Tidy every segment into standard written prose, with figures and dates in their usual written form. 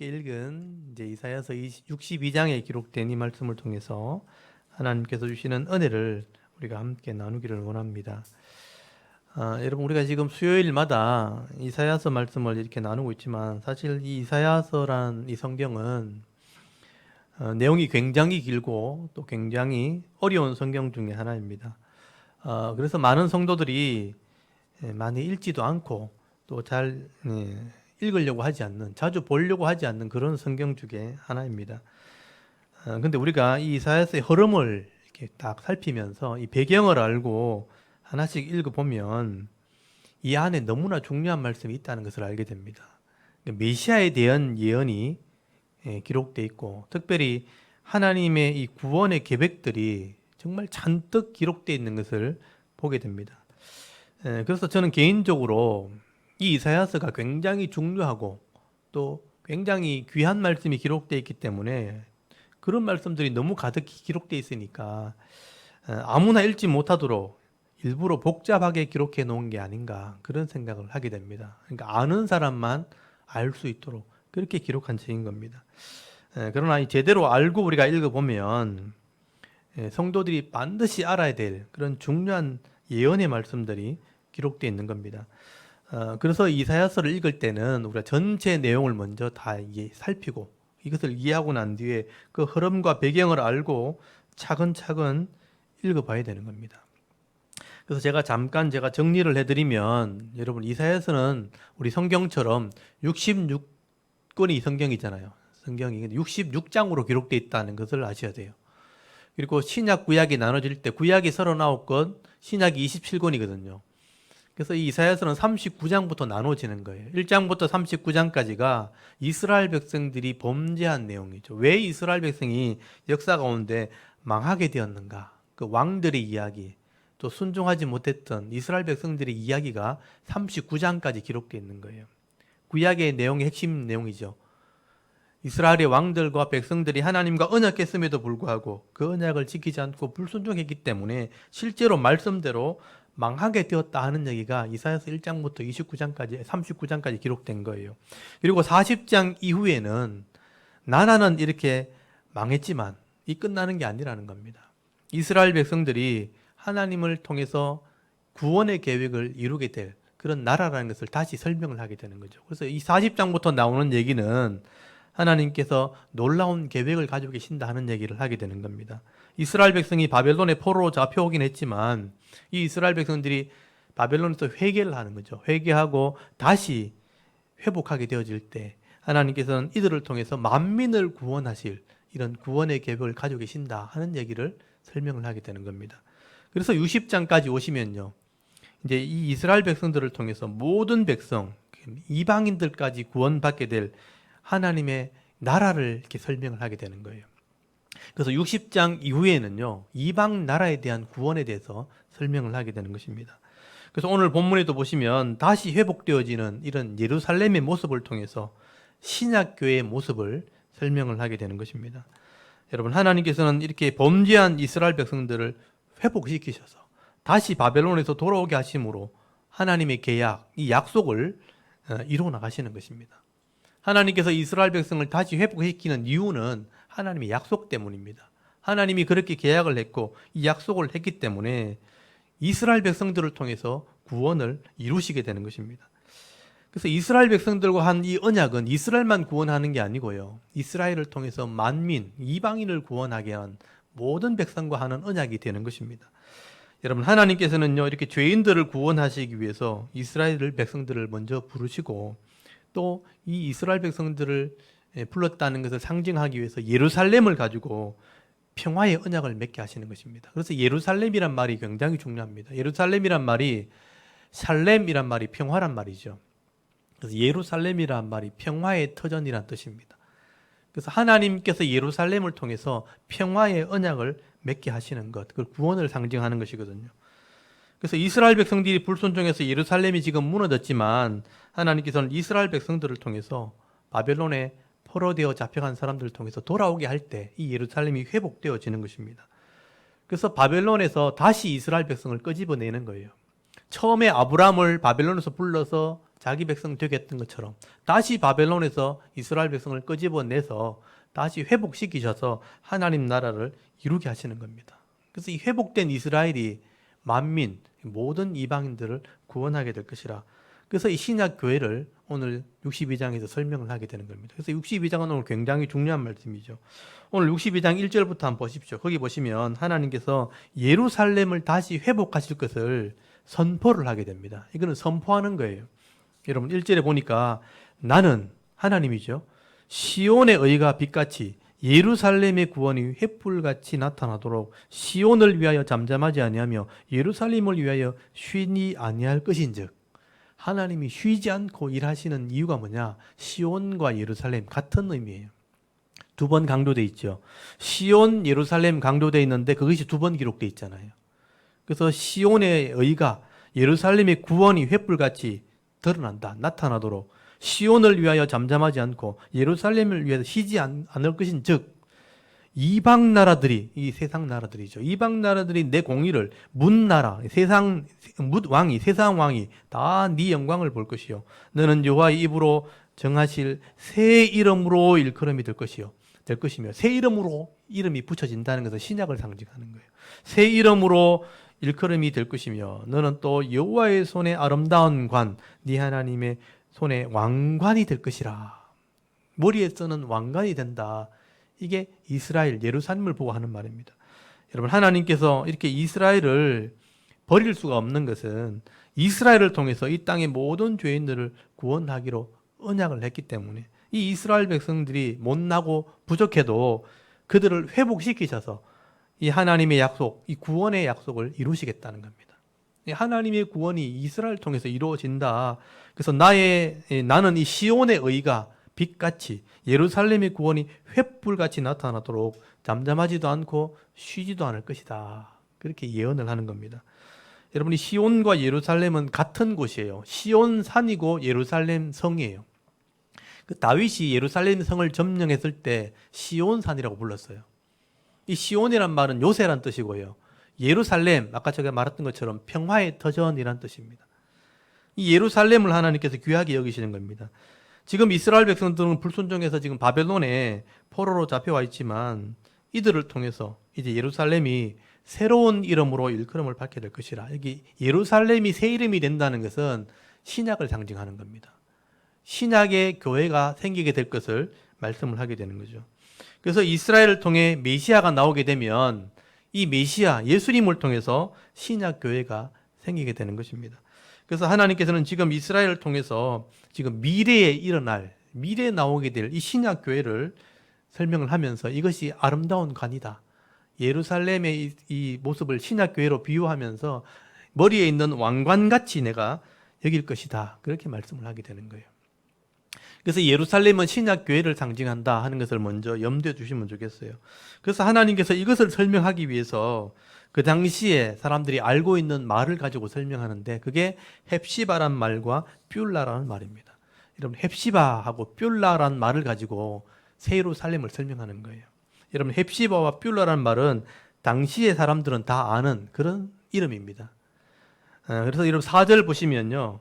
함께 읽은 이제 이사야서 62장에 기록된 이 말씀을 통해서 하나님께서 주시는 은혜를 우리가 함께 나누기를 원합니다. 여러분, 우리가 지금 수요일마다 이사야서 말씀을 이렇게 나누고 있지만 사실 이 이사야서란 이 성경은 내용이 굉장히 길고 또 굉장히 어려운 성경 중에 하나입니다. 그래서 많은 성도들이 많이 읽지도 않고 또 잘 읽으려고 하지 않는, 자주 보려고 하지 않는 그런 성경 중에 하나입니다. 근데 우리가 이 이사야서의 흐름을 이렇게 딱 살피면서 이 배경을 알고 하나씩 읽어보면 이 안에 너무나 중요한 말씀이 있다는 것을 알게 됩니다. 메시아에 대한 예언이 기록되어 있고, 특별히 하나님의 이 구원의 계획들이 정말 잔뜩 기록되어 있는 것을 보게 됩니다. 그래서 저는 개인적으로 이 이사야서가 굉장히 중요하고 또 굉장히 귀한 말씀이 기록되어 있기 때문에 그런 말씀들이 너무 가득히 기록되어 있으니까 아무나 읽지 못하도록 일부러 복잡하게 기록해 놓은 게 아닌가, 그런 생각을 하게 됩니다. 그러니까 아는 사람만 알 수 있도록 그렇게 기록한 책인 겁니다. 그러나 제대로 알고 우리가 읽어보면 성도들이 반드시 알아야 될 그런 중요한 예언의 말씀들이 기록되어 있는 겁니다. 그래서 이사야서를 읽을 때는 우리가 전체 내용을 먼저 다 살피고 이것을 이해하고 난 뒤에 그 흐름과 배경을 알고 차근차근 읽어봐야 되는 겁니다. 그래서 제가 잠깐 정리를 해드리면, 여러분, 이사야서는 우리 성경처럼 66권이 성경이잖아요. 성경이 66장으로 기록되어 있다는 것을 아셔야 돼요. 그리고 신약 구약이 나눠질 때 구약이 39권, 신약이 27권이거든요. 그래서 이 이사야서는 39장부터 나눠지는 거예요. 1장부터 39장까지가 이스라엘 백성들이 범죄한 내용이죠. 왜 이스라엘 백성이 역사 가운데 망하게 되었는가? 그 왕들의 이야기, 또 순종하지 못했던 이스라엘 백성들의 이야기가 39장까지 기록되어 있는 거예요. 구약의 내용의 핵심 내용이죠. 이스라엘의 왕들과 백성들이 하나님과 언약했음에도 불구하고 그 언약을 지키지 않고 불순종했기 때문에 실제로 말씀대로 망하게 되었다 하는 얘기가 이사야서 1장부터 29장까지 39장까지 기록된 거예요. 그리고 40장 이후에는 나라는 이렇게 망했지만 이 끝나는 게 아니라는 겁니다. 이스라엘 백성들이 하나님을 통해서 구원의 계획을 이루게 될 그런 나라라는 것을 다시 설명을 하게 되는 거죠. 그래서 이 40장부터 나오는 얘기는 하나님께서 놀라운 계획을 가지고 계신다 하는 얘기를 하게 되는 겁니다. 이스라엘 백성이 바벨론의 포로로 잡혀오긴 했지만 이 이스라엘 백성들이 바벨론에서 회개를 하는 거죠. 회개하고 다시 회복하게 되어질 때 하나님께서는 이들을 통해서 만민을 구원하실 이런 구원의 계획을 가지고 계신다 하는 얘기를 설명을 하게 되는 겁니다. 그래서 60장까지 오시면요, 이제 이 이스라엘 백성들을 통해서 모든 백성, 이방인들까지 구원받게 될 하나님의 나라를 이렇게 설명을 하게 되는 거예요. 그래서 60장 이후에는요, 이방 나라에 대한 구원에 대해서 설명을 하게 되는 것입니다. 그래서 오늘 본문에도 보시면 다시 회복되어지는 이런 예루살렘의 모습을 통해서 신약교회의 모습을 설명을 하게 되는 것입니다. 여러분, 하나님께서는 이렇게 범죄한 이스라엘 백성들을 회복시키셔서 다시 바벨론에서 돌아오게 하심으로 하나님의 계약, 이 약속을 이루어 나가시는 것입니다. 하나님께서 이스라엘 백성을 다시 회복시키는 이유는 하나님의 약속 때문입니다. 하나님이 그렇게 계약을 했고 이 약속을 했기 때문에 이스라엘 백성들을 통해서 구원을 이루시게 되는 것입니다. 그래서 이스라엘 백성들과 한 이 언약은 이스라엘만 구원하는 게 아니고요, 이스라엘을 통해서 만민, 이방인을 구원하게 한 모든 백성과 하는 언약이 되는 것입니다. 여러분, 하나님께서는요, 이렇게 죄인들을 구원하시기 위해서 이스라엘 백성들을 먼저 부르시고 또 이 이스라엘 백성들을 불렀다는 것을 상징하기 위해서 예루살렘을 가지고 평화의 언약을 맺게 하시는 것입니다. 그래서 예루살렘이란 말이 굉장히 중요합니다. 예루살렘이란 말이 살렘이란 말이 평화란 말이죠. 그래서 예루살렘이란 말이 평화의 터전이란 뜻입니다. 그래서 하나님께서 예루살렘을 통해서 평화의 언약을 맺게 하시는 것, 그 구원을 상징하는 것이거든요. 그래서 이스라엘 백성들이 불순종해서 예루살렘이 지금 무너졌지만 하나님께서는 이스라엘 백성들을 통해서 바벨론에 포로되어 잡혀간 사람들을 통해서 돌아오게 할 때 이 예루살렘이 회복되어지는 것입니다. 그래서 바벨론에서 다시 이스라엘 백성을 끄집어내는 거예요. 처음에 아브라함을 바벨론에서 불러서 자기 백성 되게 했던 것처럼 다시 바벨론에서 이스라엘 백성을 끄집어내서 다시 회복시키셔서 하나님 나라를 이루게 하시는 겁니다. 그래서 이 회복된 이스라엘이 만민, 모든 이방인들을 구원하게 될 것이라. 그래서 이 신약 교회를 오늘 62장에서 설명을 하게 되는 겁니다. 그래서 62장은 오늘 굉장히 중요한 말씀이죠. 오늘 62장 1절부터 한번 보십시오. 거기 보시면 하나님께서 예루살렘을 다시 회복하실 것을 선포를 하게 됩니다. 이거는 선포하는 거예요. 여러분 1절에 보니까 나는 하나님이죠. 시온의 의가 빛같이 예루살렘의 구원이 횃불같이 나타나도록 시온을 위하여 잠잠하지 아니하며 예루살렘을 위하여 쉬니 아니할 것인즉, 하나님이 쉬지 않고 일하시는 이유가 뭐냐? 시온과 예루살렘 같은 의미예요. 두 번 강조되어 있죠. 시온, 예루살렘 강조되어 있는데 그것이 두 번 기록되어 있잖아요. 그래서 시온의 의가 예루살렘의 구원이 횃불같이 드러난다, 나타나도록 시온을 위하여 잠잠하지 않고 예루살렘을 위해서 쉬지 않을 것인 즉, 이방 나라들이, 이 세상 나라들이죠. 이방 나라들이 내 공의를, 뭇나라, 뭇왕이, 세상 왕이 다 네 영광을 볼 것이요. 너는 여호와의 입으로 정하실 새 이름으로 일컬음이 될 것이며, 새 이름으로 이름이 붙여진다는 것은 신약을 상징하는 거예요. 새 이름으로 일컬음이 될 것이며, 너는 또 여호와의 손에 아름다운 관, 네 하나님의 손에 왕관이 될 것이라. 머리에 쓰는 왕관이 된다. 이게 이스라엘, 예루살렘을 보고 하는 말입니다. 여러분, 하나님께서 이렇게 이스라엘을 버릴 수가 없는 것은 이스라엘을 통해서 이 땅의 모든 죄인들을 구원하기로 언약을 했기 때문에, 이 이스라엘 백성들이 못나고 부족해도 그들을 회복시키셔서 이 하나님의 약속, 이 구원의 약속을 이루시겠다는 겁니다. 하나님의 구원이 이스라엘을 통해서 이루어진다. 그래서 나는 이 시온의 의가 빛같이 예루살렘의 구원이 횃불같이 나타나도록 잠잠하지도 않고 쉬지도 않을 것이다. 그렇게 예언을 하는 겁니다. 여러분이 시온과 예루살렘은 같은 곳이에요. 시온 산이고 예루살렘 성이에요. 그 다윗이 예루살렘 성을 점령했을 때 시온 산이라고 불렀어요. 이 시온이란 말은 요새란 뜻이고요. 예루살렘, 아까 제가 말했던 것처럼 평화의 터전이란 뜻입니다. 이 예루살렘을 하나님께서 귀하게 여기시는 겁니다. 지금 이스라엘 백성들은 불순종해서 지금 바벨론에 포로로 잡혀와 있지만 이들을 통해서 이제 예루살렘이 새로운 이름으로 일컬음을 받게 될 것이라. 여기 예루살렘이 새 이름이 된다는 것은 신약을 상징하는 겁니다. 신약의 교회가 생기게 될 것을 말씀을 하게 되는 거죠. 그래서 이스라엘을 통해 메시아가 나오게 되면 이 메시아, 예수님을 통해서 신약 교회가 생기게 되는 것입니다. 그래서 하나님께서는 지금 이스라엘을 통해서 지금 미래에 일어날, 미래에 나오게 될 이 신약 교회를 설명을 하면서 이것이 아름다운 관이다. 예루살렘의 이 모습을 신약 교회로 비유하면서 머리에 있는 왕관같이 내가 여길 것이다. 그렇게 말씀을 하게 되는 거예요. 그래서 예루살렘은 신약 교회를 상징한다 하는 것을 먼저 염두에 두시면 좋겠어요. 그래서 하나님께서 이것을 설명하기 위해서 그 당시에 사람들이 알고 있는 말을 가지고 설명하는데 그게 헵시바란 말과 뷸라라는 말입니다. 여러분, 헵시바하고 뷸라라는 말을 가지고 새 예루살렘을 설명하는 거예요. 여러분, 헵시바와 뷸라라는 말은 당시의 사람들은 다 아는 그런 이름입니다. 그래서 여러분 4절 보시면요,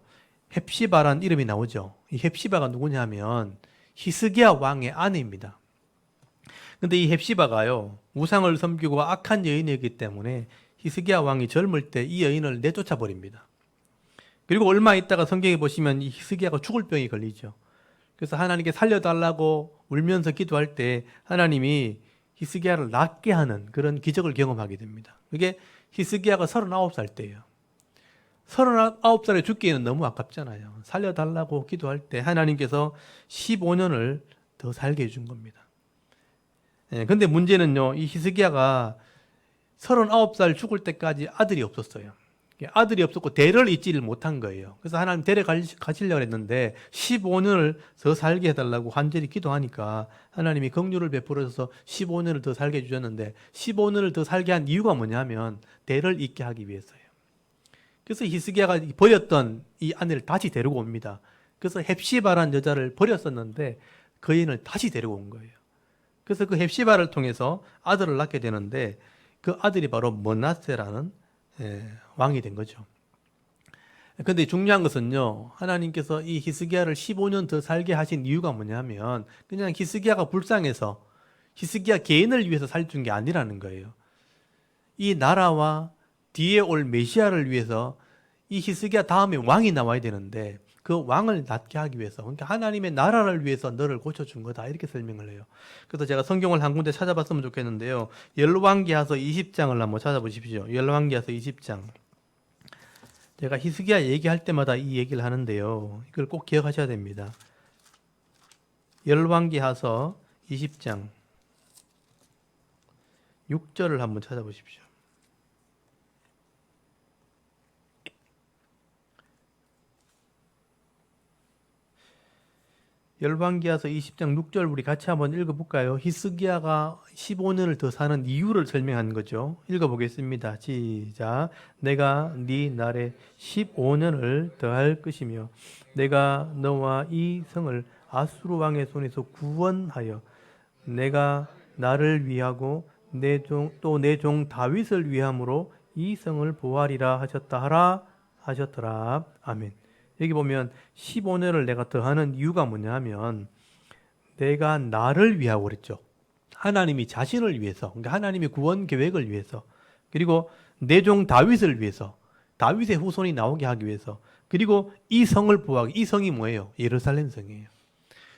헵시바란 이름이 나오죠. 이 헵시바가 누구냐면 히스기야 왕의 아내입니다. 근데 이 헵시바가요, 우상을 섬기고 악한 여인이기 때문에 히스기야 왕이 젊을 때 이 여인을 내쫓아 버립니다. 그리고 얼마 있다가 성경에 보시면 이 히스기야가 죽을 병이 걸리죠. 그래서 하나님께 살려달라고 울면서 기도할 때 하나님이 히스기야를 낫게 하는 그런 기적을 경험하게 됩니다. 그게 히스기야가 39살 때예요. 39살에 죽기에는 너무 아깝잖아요. 살려달라고 기도할 때 하나님께서 15년을 더 살게 해준 겁니다. 근데 문제는요, 이 히스기야가 39살 죽을 때까지 아들이 없었어요. 아들이 없었고 대를 잇지를 못한 거예요. 그래서 하나님 데려가시려고 했는데 15년을 더 살게 해달라고 간절히 기도하니까 하나님이 긍휼을 베풀어서 15년을 더 살게 해주셨는데 15년을 더 살게 한 이유가 뭐냐면 대를 잇게 하기 위해서예요. 그래서 히스기야가 버렸던 이 아내를 다시 데리고 옵니다. 그래서 헵시바라는 여자를 버렸었는데 그 여인을 다시 데리고 온 거예요. 그래서 그 헵시바를 통해서 아들을 낳게 되는데 그 아들이 바로 므낫세라는 왕이 된 거죠. 근데 중요한 것은요, 하나님께서 이 히스기야를 15년 더 살게 하신 이유가 뭐냐면, 그냥 히스기야가 불쌍해서, 히스기야 개인을 위해서 살준 게 아니라는 거예요. 이 나라와 뒤에 올 메시아를 위해서 이 히스기야 다음에 왕이 나와야 되는데, 그 왕을 낫게 하기 위해서, 그러니까 하나님의 나라를 위해서 너를 고쳐준 거다. 이렇게 설명을 해요. 그래서 제가 성경을 한 군데 찾아봤으면 좋겠는데요. 열왕기하서 20장을 한번 찾아보십시오. 열왕기하서 20장. 제가 히스기야 얘기할 때마다 이 얘기를 하는데요. 이걸 꼭 기억하셔야 됩니다. 열왕기하서 20장 6절을 한번 찾아보십시오. 열왕기하서 20장 6절 우리 같이 한번 읽어볼까요? 히스기야가 15년을 더 사는 이유를 설명한 거죠. 읽어보겠습니다. 시작. 내가 네 날에 15년을 더할 것이며 내가 너와 이 성을 아수르 왕의 손에서 구원하여 내가 나를 위하고 또 내 종 다윗을 위함으로 이 성을 보호하리라 하셨다 하라 하셨더라. 아멘. 여기 보면 15년을 내가 더하는 이유가 뭐냐 하면 내가 나를 위하고 그랬죠. 하나님이 자신을 위해서, 그러니까 하나님의 구원 계획을 위해서, 그리고 내 종 다윗을 위해서, 다윗의 후손이 나오게 하기 위해서, 그리고 이 성을 보호하기. 이 성이 뭐예요? 예루살렘 성이에요.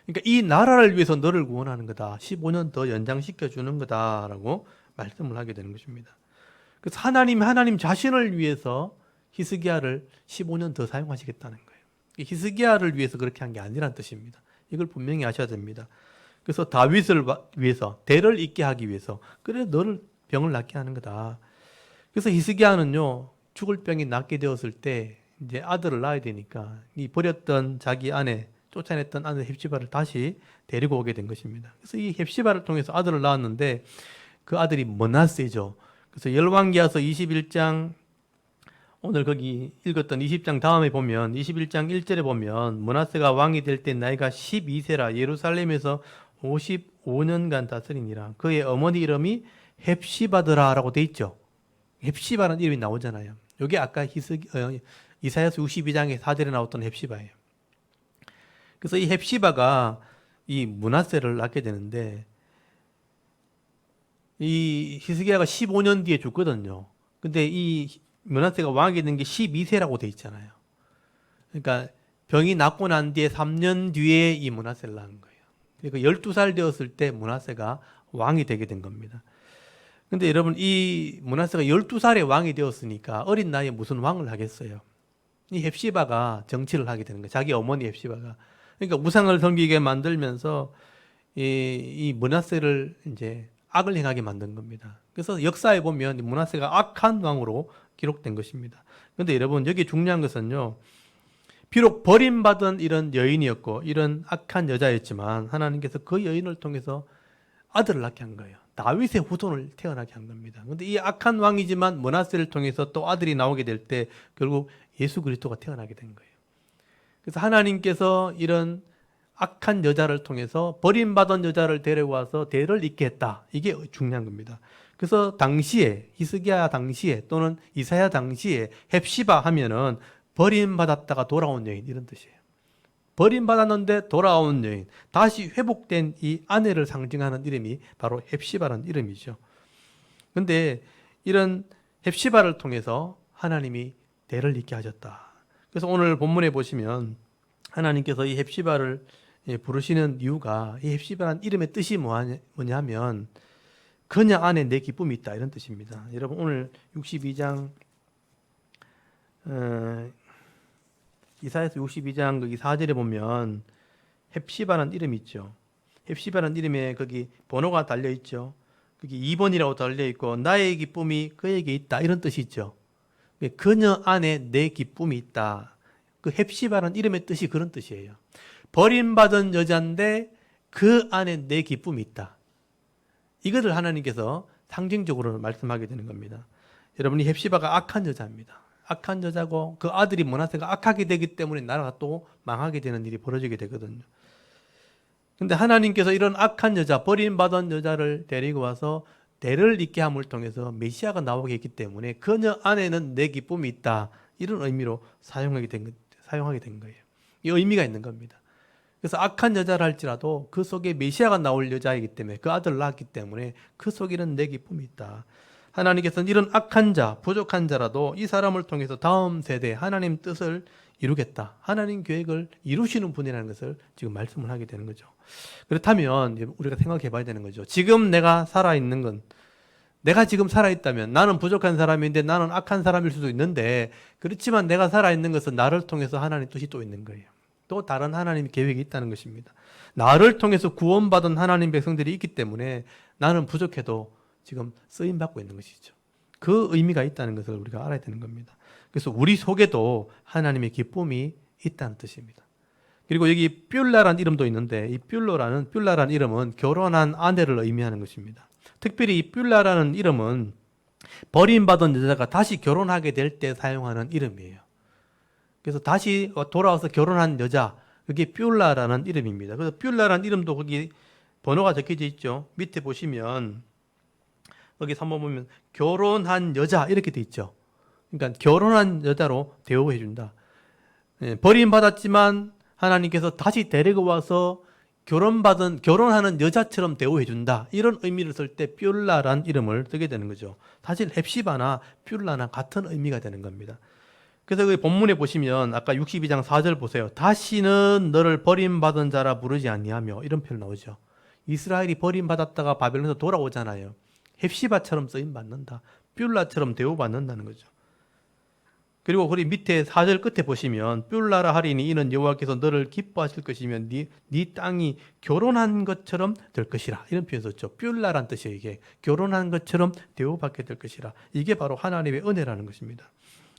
그러니까 이 나라를 위해서 너를 구원하는 거다. 15년 더 연장시켜 주는 거다라고 말씀을 하게 되는 것입니다. 그래서 하나님 자신을 위해서 히스기야를 15년 더 사용하시겠다는 거예요. 히스기야를 위해서 그렇게 한 게 아니란 뜻입니다. 이걸 분명히 아셔야 됩니다. 그래서 다윗을 위해서, 대를 잇게 하기 위해서, 그래 너를 병을 낫게 하는 거다. 그래서 히스기야는요, 죽을 병이 낫게 되었을 때 이제 아들을 낳아야 되니까 이 버렸던 자기 아내, 쫓아냈던 아내 헵시바를 다시 데리고 오게 된 것입니다. 그래서 이 헵시바를 통해서 아들을 낳았는데 그 아들이 므낫세죠. 그래서 열왕기하서 21장 오늘 거기 읽었던 20장 다음에 보면 21장 1절에 보면 므낫세가 왕이 될 때 나이가 12세라 예루살렘에서 55년간 다스리니라. 그의 어머니 이름이 헵시바더라라고 돼 있죠. 헵시바라는 이름이 나오잖아요. 이게 아까 이사야서 62장의 4절에 나왔던 헵시바예요. 그래서 이 헵시바가 이 므낫세를 낳게 되는데 이 히스기야가 15년 뒤에 죽거든요. 근데 이 므낫세가 왕이 된 게 12세라고 돼 있잖아요. 그러니까 병이 낫고 난 뒤에 3년 뒤에 이 므낫세를 낳은 거예요. 그러니까 12살 되었을 때 므낫세가 왕이 되게 된 겁니다. 근데 여러분 이 므낫세가 12살에 왕이 되었으니까 어린 나이에 무슨 왕을 하겠어요. 이 헵시바가 정치를 하게 되는 거예요. 자기 어머니 헵시바가. 그러니까 우상을 섬기게 만들면서 이 므낫세를 이제 악을 행하게 만든 겁니다. 그래서 역사에 보면 므낫세가 악한 왕으로 기록된 것입니다. 그런데 여러분 여기 중요한 것은요. 비록 버림받은 이런 여인이었고 이런 악한 여자였지만 하나님께서 그 여인을 통해서 아들을 낳게 한 거예요. 다윗의 후손을 태어나게 한 겁니다. 그런데 이 악한 왕이지만 므낫세를 통해서 또 아들이 나오게 될 때 결국 예수 그리스도가 태어나게 된 거예요. 그래서 하나님께서 이런 악한 여자를 통해서 버림받은 여자를 데려와서 대를 잇게 했다. 이게 중요한 겁니다. 그래서 당시에 히스기야 당시에 또는 이사야 당시에 헵시바 하면은 버림받았다가 돌아온 여인 이런 뜻이에요. 버림받았는데 돌아온 여인, 다시 회복된 이 아내를 상징하는 이름이 바로 헵시바라는 이름이죠. 그런데 이런 헵시바를 통해서 하나님이 대를 잇게 하셨다. 그래서 오늘 본문에 보시면 하나님께서 이 헵시바를 부르시는 이유가 이 헵시바라는 이름의 뜻이 뭐냐면 그녀 안에 내 기쁨이 있다 이런 뜻입니다. 여러분 오늘 62장 이사야서 62장 거기 4절에 보면 헵시바라는 이름이 있죠. 헵시바라는 이름에 거기 번호가 달려 있죠. 거기 2번이라고 달려 있고 나의 기쁨이 그에게 있다 이런 뜻이 있죠. 그녀 안에 내 기쁨이 있다. 그 헵시바라는 이름의 뜻이 그런 뜻이에요. 버림받은 여자인데 그 안에 내 기쁨이 있다. 이것을 하나님께서 상징적으로 말씀하게 되는 겁니다. 여러분이 헵시바가 악한 여자입니다. 악한 여자고 그 아들이 므낫세가 악하게 되기 때문에 나라가 또 망하게 되는 일이 벌어지게 되거든요. 근데 하나님께서 이런 악한 여자, 버림받은 여자를 데리고 와서 대를 잇게 함을 통해서 메시아가 나오게 했기 때문에 그녀 안에는 내 기쁨이 있다. 이런 의미로 사용하게 된 거예요. 이 의미가 있는 겁니다. 그래서 악한 여자를 할지라도 그 속에 메시아가 나올 여자이기 때문에 그 아들을 낳았기 때문에 그 속에는 내 기쁨이 있다. 하나님께서는 이런 악한 자, 부족한 자라도 이 사람을 통해서 다음 세대 하나님 뜻을 이루겠다. 하나님 계획을 이루시는 분이라는 것을 지금 말씀을 하게 되는 거죠. 그렇다면 우리가 생각해 봐야 되는 거죠. 지금 내가 살아있는 건, 내가 지금 살아있다면 나는 부족한 사람인데 나는 악한 사람일 수도 있는데, 그렇지만 내가 살아있는 것은 나를 통해서 하나님 뜻이 또 있는 거예요. 또 다른 하나님의 계획이 있다는 것입니다. 나를 통해서 구원받은 하나님 백성들이 있기 때문에 나는 부족해도 지금 쓰임받고 있는 것이죠. 그 의미가 있다는 것을 우리가 알아야 되는 겁니다. 그래서 우리 속에도 하나님의 기쁨이 있다는 뜻입니다. 그리고 여기 뷸라라는 이름도 있는데 이 뷸라라는 이름은 결혼한 아내를 의미하는 것입니다. 특별히 이 뷸라라는 이름은 버림받은 여자가 다시 결혼하게 될 때 사용하는 이름이에요. 그래서 다시 돌아와서 결혼한 여자, 그게 뷸라라는 이름입니다. 그래서 뷸라라는 이름도 거기 번호가 적혀져 있죠. 밑에 보시면 여기 한번 보면 결혼한 여자 이렇게 돼 있죠. 그러니까 결혼한 여자로 대우해 준다. 버림받았지만 하나님께서 다시 데리고 와서 결혼하는 여자처럼 대우해 준다. 이런 의미를 쓸 때 뷸라란 이름을 쓰게 되는 거죠. 사실 헵시바나 뷸라나 같은 의미가 되는 겁니다. 그래서 그 본문에 보시면 아까 62장 4절 보세요. 다시는 너를 버림받은 자라 부르지 아니하며 이런 표현 나오죠. 이스라엘이 버림받았다가 바벨론에서 돌아오잖아요. 헵시바처럼 쓰임받는다. 뷸라처럼 대우받는다는 거죠. 그리고 거기 밑에 4절 끝에 보시면 뷸라라 하리니 이는 여호와께서 너를 기뻐하실 것이며 네 땅이 결혼한 것처럼 될 것이라. 이런 표현 썼죠. 뷸라란 뜻이에요. 이게 결혼한 것처럼 대우받게 될 것이라. 이게 바로 하나님의 은혜라는 것입니다.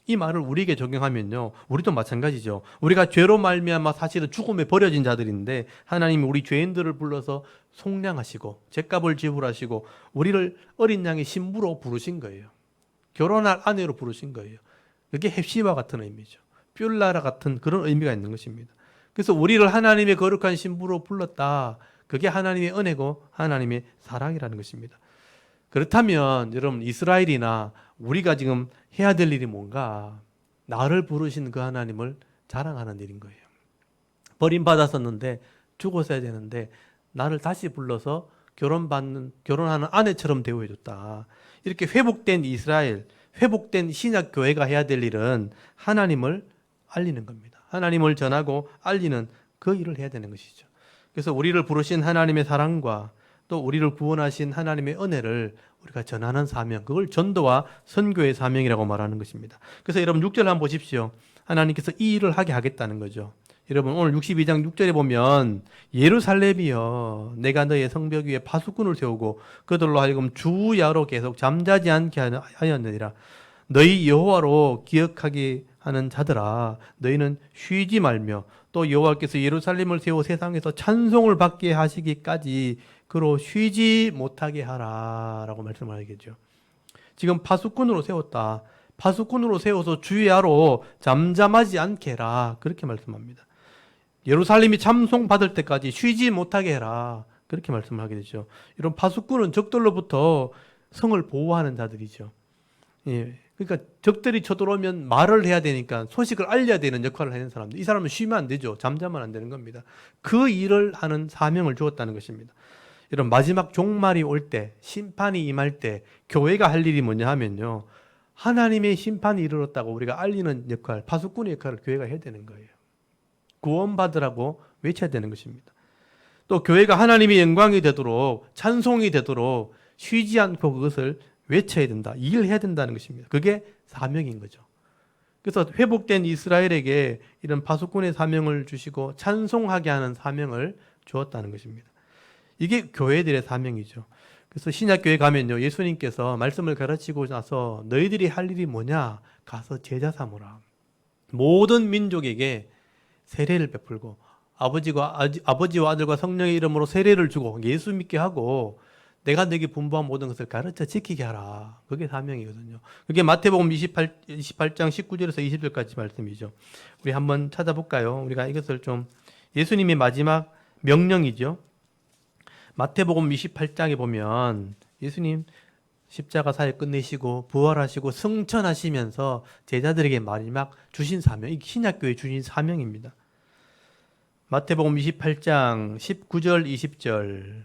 이 말을 우리에게 적용하면요, 우리도 마찬가지죠. 우리가 죄로 말미암아 사실은 죽음에 버려진 자들인데 하나님이 우리 죄인들을 불러서 속량하시고 죗값을 지불하시고 우리를 어린 양의 신부로 부르신 거예요. 결혼할 아내로 부르신 거예요. 그게 헵시바 같은 의미죠. 뷸라라 같은 그런 의미가 있는 것입니다. 그래서 우리를 하나님의 거룩한 신부로 불렀다. 그게 하나님의 은혜고 하나님의 사랑이라는 것입니다. 그렇다면 여러분, 이스라엘이나 우리가 지금 해야 될 일이 뭔가? 나를 부르신 그 하나님을 자랑하는 일인 거예요. 버림받았었는데 죽었어야 되는데 나를 다시 불러서 결혼하는 아내처럼 대우해줬다. 이렇게 회복된 이스라엘, 회복된 신약 교회가 해야 될 일은 하나님을 알리는 겁니다. 하나님을 전하고 알리는 그 일을 해야 되는 것이죠. 그래서 우리를 부르신 하나님의 사랑과 또 우리를 구원하신 하나님의 은혜를 우리가 전하는 사명, 그걸 전도와 선교의 사명이라고 말하는 것입니다. 그래서 여러분 6절 한번 보십시오. 하나님께서 이 일을 하게 하겠다는 거죠. 여러분 오늘 62장 6절에 보면 예루살렘이여 내가 너의 성벽 위에 파수꾼을 세우고 그들로 하여금 주야로 계속 잠자지 않게 하였느니라. 너희 여호와로 기억하게 하는 자들아 너희는 쉬지 말며 또 여호와께서 예루살렘을 세워 세상에서 찬송을 받게 하시기까지 그로 쉬지 못하게 하라 라고 말씀을 하겠죠. 지금 파수꾼으로 세웠다. 파수꾼으로 세워서 주야로 잠잠하지 않게 해라. 그렇게 말씀합니다. 예루살렘이 참송받을 때까지 쉬지 못하게 해라. 그렇게 말씀을 하게 되죠. 이런 파수꾼은 적들로부터 성을 보호하는 자들이죠. 예. 그러니까 적들이 쳐들어오면 말을 해야 되니까 소식을 알려야 되는 역할을 하는 사람들. 이 사람은 쉬면 안 되죠. 잠자면 안 되는 겁니다. 그 일을 하는 사명을 주었다는 것입니다. 이런 마지막 종말이 올 때, 심판이 임할 때 교회가 할 일이 뭐냐 하면요, 하나님의 심판이 이르렀다고 우리가 알리는 역할, 파수꾼의 역할을 교회가 해야 되는 거예요. 구원받으라고 외쳐야 되는 것입니다. 또 교회가 하나님의 영광이 되도록, 찬송이 되도록 쉬지 않고 그것을 외쳐야 된다. 일을 해야 된다는 것입니다. 그게 사명인 거죠. 그래서 회복된 이스라엘에게 이런 파수꾼의 사명을 주시고 찬송하게 하는 사명을 주었다는 것입니다. 이게 교회들의 사명이죠. 그래서 신약교회 가면요, 예수님께서 말씀을 가르치고 나서 너희들이 할 일이 뭐냐? 가서 제자 삼으라. 모든 민족에게 세례를 베풀고 아버지와 아들과 성령의 이름으로 세례를 주고 예수 믿게 하고 내가 너에게 분부한 모든 것을 가르쳐 지키게 하라. 그게 사명이거든요. 그게 마태복음 28장 19절에서 20절까지 말씀이죠. 우리 한번 찾아볼까요? 우리가 이것을 좀 예수님의 마지막 명령이죠. 마태복음 28장에 보면 예수님 십자가 사역 끝내시고 부활하시고 승천하시면서 제자들에게 마지막 주신 사명, 이 신약교회 주신 사명입니다. 마태복음 28장 19절 20절,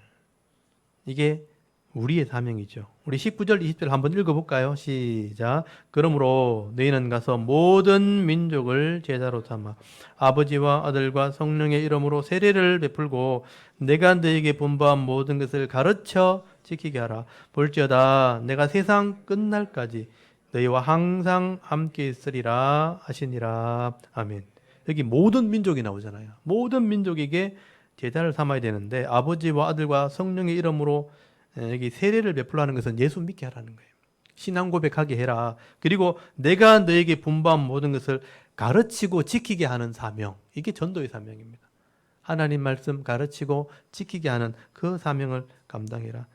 이게 우리의 사명이죠. 우리 19절 20절 한번 읽어볼까요? 시작. 그러므로 너희는 가서 모든 민족을 제자로 삼아 아버지와 아들과 성령의 이름으로 세례를 베풀고 내가 너희에게 분부한 모든 것을 가르쳐 지키게 하라. 볼지어다 내가 세상 끝날까지 너희와 항상 함께 있으리라 하시니라. 아멘. 여기 모든 민족이 나오잖아요. 모든 민족에게 제자를 삼아야 되는데 아버지와 아들과 성령의 이름으로 여기 세례를 베풀라는 것은 예수 믿게 하라는 거예요. 신앙 고백하게 해라. 그리고 내가 너에게 분부한 모든 것을 가르치고 지키게 하는 사명. 이게 전도의 사명입니다. 하나님 말씀 가르치고 지키게 하는 그 사명을 감당해라.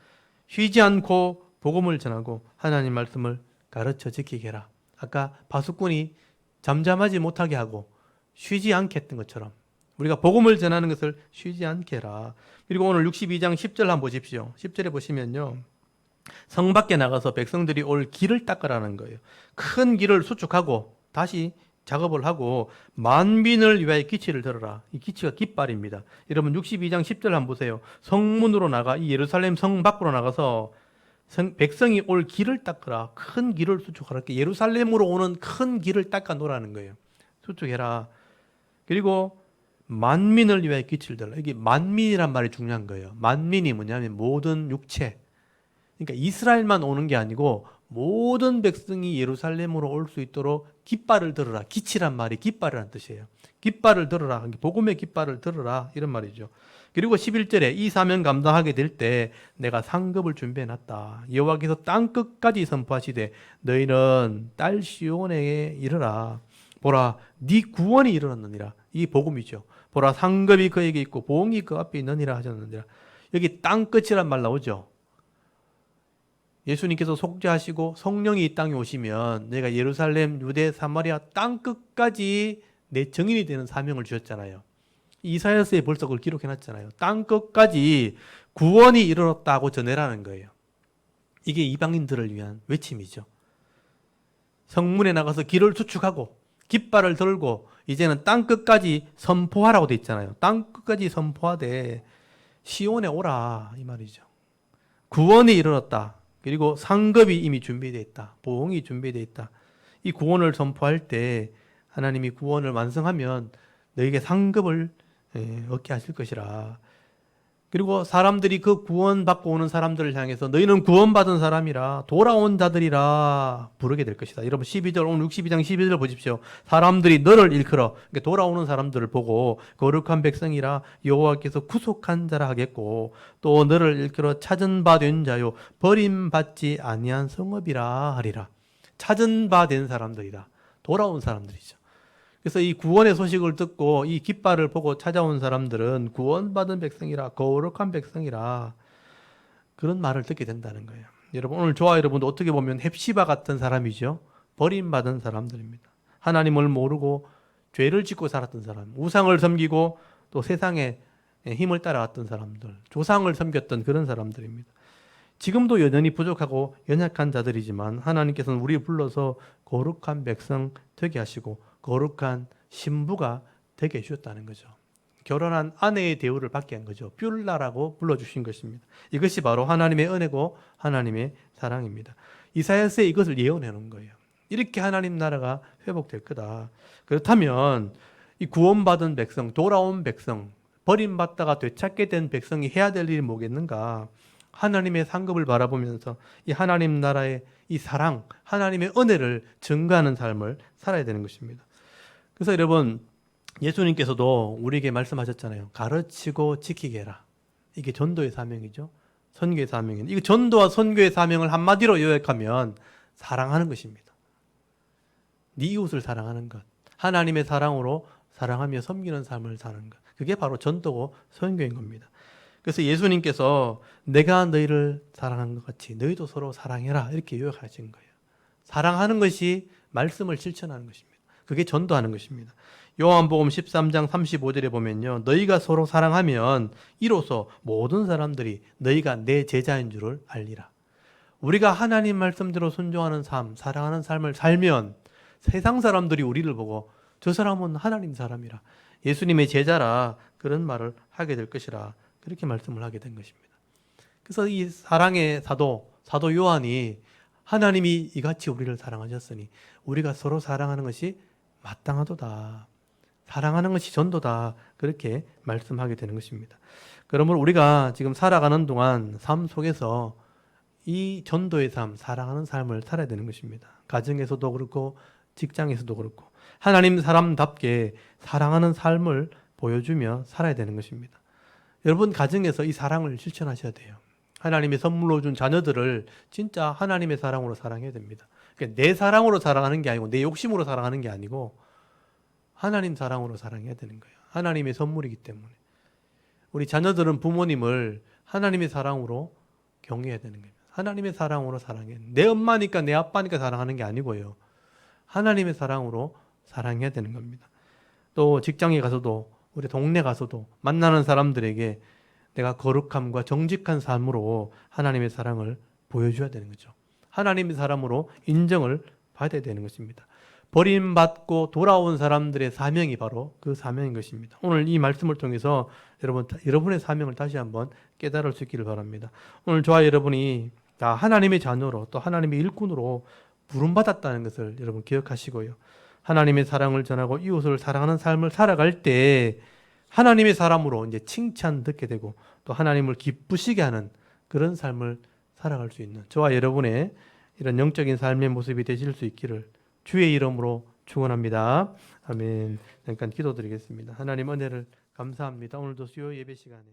쉬지 않고 복음을 전하고 하나님 말씀을 가르쳐 지키게 해라. 아까 바수꾼이 잠잠하지 못하게 하고 쉬지 않게 했던 것처럼 우리가 복음을 전하는 것을 쉬지 않게 해라. 그리고 오늘 62장 10절 한번 보십시오. 10절에 보시면요, 성 밖에 나가서 백성들이 올 길을 닦으라는 거예요. 큰 길을 수축하고 다시 작업을 하고 만민을 위하여 기치를 들어라. 이 기치가 깃발입니다. 여러분 62장 10절 한번 보세요. 성문으로 나가, 이 예루살렘 성 밖으로 나가서 백성이 올 길을 닦으라. 큰 길을 수축하라. 예루살렘으로 오는 큰 길을 닦아 놓으라는 거예요. 수축해라. 그리고 만민을 위하여 기치를 들라. 여기 만민이란 말이 중요한 거예요. 만민이 뭐냐면 모든 육체. 그러니까 이스라엘만 오는 게 아니고 모든 백성이 예루살렘으로 올 수 있도록 깃발을 들어라. 기치란 말이 깃발이라는 뜻이에요. 깃발을 들어라. 복음의 깃발을 들어라. 이런 말이죠. 그리고 11절에 이 사명 감당하게 될 때 내가 상급을 준비해놨다. 여호와께서 땅 끝까지 선포하시되 너희는 딸 시온에 이르라. 보라, 네 구원이 일어났느니라. 이 복음이죠. 보라, 상급이 그에게 있고 보응이 그 앞에 있느니라 하셨느니라. 여기 땅 끝이란 말 나오죠. 예수님께서 속죄하시고 성령이 이 땅에 오시면 내가 예루살렘, 유대, 사마리아 땅 끝까지 내 증인이 되는 사명을 주셨잖아요. 이사야서에 벌써 그걸 기록해놨잖아요. 땅 끝까지 구원이 이르렀다고 전해라는 거예요. 이게 이방인들을 위한 외침이죠. 성문에 나가서 길을 수축하고 깃발을 들고 이제는 땅 끝까지 선포하라고 돼 있잖아요. 땅 끝까지 선포하되 시온에 오라, 이 말이죠. 구원이 이르렀다. 그리고 상급이 이미 준비되어 있다. 보응이 준비되어 있다. 이 구원을 선포할 때 하나님이 구원을 완성하면 너에게 상급을 얻게 하실 것이라. 그리고 사람들이 그 구원받고 오는 사람들을 향해서 너희는 구원받은 사람이라 돌아온 자들이라 부르게 될 것이다. 여러분 12절, 오늘 62장 12절 보십시오. 사람들이 너를 일컬어, 그러니까 돌아오는 사람들을 보고 거룩한 백성이라 여호와께서 구속한 자라 하겠고, 또 너를 일컬어 찾은 바 된 자요 버림받지 아니한 성읍이라 하리라. 찾은 바 된 사람들이다. 돌아온 사람들이죠. 그래서 이 구원의 소식을 듣고 이 깃발을 보고 찾아온 사람들은 구원받은 백성이라, 거룩한 백성이라, 그런 말을 듣게 된다는 거예요. 여러분, 오늘 저와 여러분도 어떻게 보면 헵시바 같은 사람이죠. 버림받은 사람들입니다. 하나님을 모르고 죄를 짓고 살았던 사람, 우상을 섬기고 또 세상의 힘을 따라갔던 사람들, 조상을 섬겼던 그런 사람들입니다. 지금도 여전히 부족하고 연약한 자들이지만 하나님께서는 우리를 불러서 거룩한 백성 되게 하시고 거룩한 신부가 되게 해주셨다는 거죠. 결혼한 아내의 대우를 받게 한 거죠. 뷸라라고 불러주신 것입니다. 이것이 바로 하나님의 은혜고 하나님의 사랑입니다. 이사야서에 이것을 예언해 놓은 거예요. 이렇게 하나님 나라가 회복될 거다. 그렇다면 이 구원받은 백성, 돌아온 백성, 버림받다가 되찾게 된 백성이 해야 될 일이 뭐겠는가? 하나님의 상급을 바라보면서 이 하나님 나라의 이 사랑, 하나님의 은혜를 증거하는 삶을 살아야 되는 것입니다. 그래서 여러분, 예수님께서도 우리에게 말씀하셨잖아요. 가르치고 지키게 해라. 이게 전도의 사명이죠. 선교의 사명입니다. 이 전도와 선교의 사명을 한마디로 요약하면 사랑하는 것입니다. 네 이웃을 사랑하는 것, 하나님의 사랑으로 사랑하며 섬기는 삶을 사는 것, 그게 바로 전도고 선교인 겁니다. 그래서 예수님께서 내가 너희를 사랑한 것 같이 너희도 서로 사랑해라, 이렇게 요약하신 거예요. 사랑하는 것이 말씀을 실천하는 것입니다. 그게 전도하는 것입니다. 요한복음 13장 35절에 보면요, 너희가 서로 사랑하면 이로써 모든 사람들이 너희가 내 제자인 줄을 알리라. 우리가 하나님 말씀대로 순종하는 삶, 사랑하는 삶을 살면 세상 사람들이 우리를 보고 저 사람은 하나님 사람이라, 예수님의 제자라, 그런 말을 하게 될 것이라, 그렇게 말씀을 하게 된 것입니다. 그래서 이 사랑의 사도 요한이 하나님이 이같이 우리를 사랑하셨으니 우리가 서로 사랑하는 것이 마땅하도다, 사랑하는 것이 전도다, 그렇게 말씀하게 되는 것입니다. 그러므로 우리가 지금 살아가는 동안 삶 속에서 이 전도의 삶, 사랑하는 삶을 살아야 되는 것입니다. 가정에서도 그렇고 직장에서도 그렇고 하나님 사람답게 사랑하는 삶을 보여주며 살아야 되는 것입니다. 여러분 가정에서 이 사랑을 실천하셔야 돼요. 하나님이 선물로 준 자녀들을 진짜 하나님의 사랑으로 사랑해야 됩니다. 그러니까 내 사랑으로 사랑하는 게 아니고 내 욕심으로 사랑하는 게 아니고 하나님 사랑으로 사랑해야 되는 거예요. 하나님의 선물이기 때문에. 우리 자녀들은 부모님을 하나님의 사랑으로 경외해야 되는 거예요. 하나님의 사랑으로 사랑해. 내 엄마니까 내 아빠니까 사랑하는 게 아니고요. 하나님의 사랑으로 사랑해야 되는 겁니다. 또 직장에 가서도 우리 동네 가서도 만나는 사람들에게 내가 거룩함과 정직한 삶으로 하나님의 사랑을 보여줘야 되는 거죠. 하나님의 사람으로 인정을 받아야 되는 것입니다. 버림받고 돌아온 사람들의 사명이 바로 그 사명인 것입니다. 오늘 이 말씀을 통해서 여러분의 사명을 다시 한번 깨달을 수 있기를 바랍니다. 오늘 저와 여러분이 다 하나님의 자녀로 또 하나님의 일꾼으로 부름받았다는 것을 여러분 기억하시고요. 하나님의 사랑을 전하고 이웃을 사랑하는 삶을 살아갈 때 하나님의 사람으로 이제 칭찬 듣게 되고 또 하나님을 기쁘시게 하는 그런 삶을 살아갈 수 있는 저와 여러분의 이런 영적인 삶의 모습이 되실 수 있기를 주의 이름으로 축원합니다. 아멘. 잠깐 기도드리겠습니다. 하나님 은혜를 감사합니다. 오늘도 수요 예배 시간에